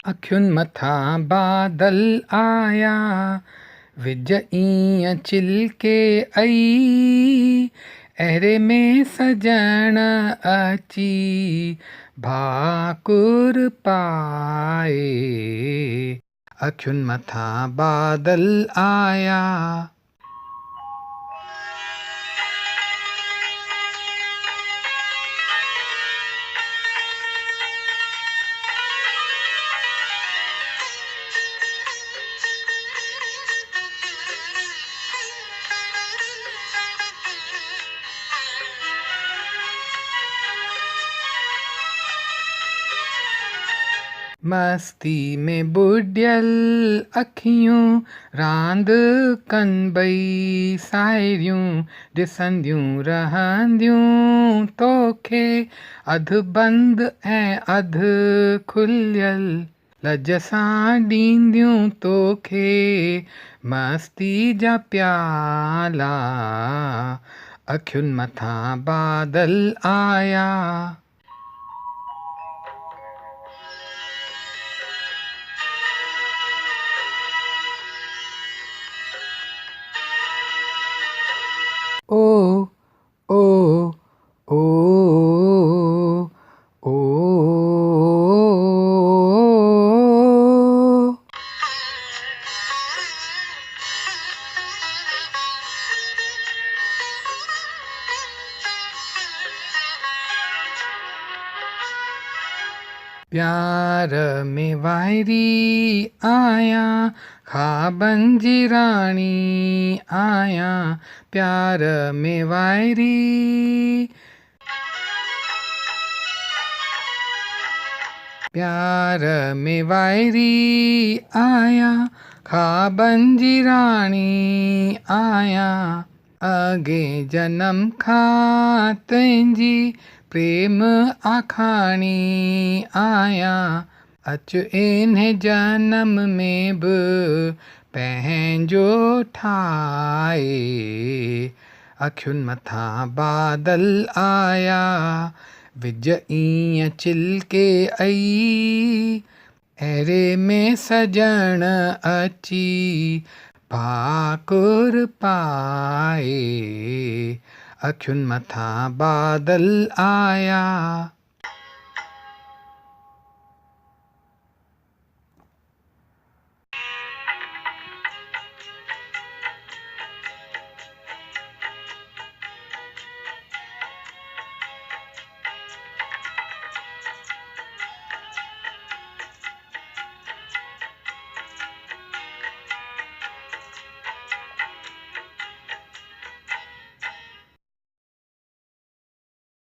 अखियुनि मथां बादल आया, विज ईअं चिल्के आई, अहिड़े में सजण अची भाकुर पाए। अखियुनि मथां बादल आया। मस्ती में बुॾियल अखियूं रांदि कनि ॿई साहेड़ियूं, ॾिसंदियूं रहंदियूं तोखे अधु बंदि ऐं अधु खुलियल, लज सां ॾींदियूं तोखे मस्ती जा प्याला। अखियुनि मथां बादल आया। ओ ओ ओ ओ प्यार में वाइरी आया, ख्वाबनि जी राणी आया, प्यार में वाइरी। प्यार में वाइरी आया, ख्वाबनि जी राणी आया, अॻे जनम खां तुंहिंजी प्रेम आखाणी आया, अच इन्हे जनम में बि पंहिंजो ठाहे। अखियुनि मथां बादल आया, विज ईअं चिल्के आई, अहिड़े में सजण अची भाकुर पाए। अखियुनि मथां बादल आया।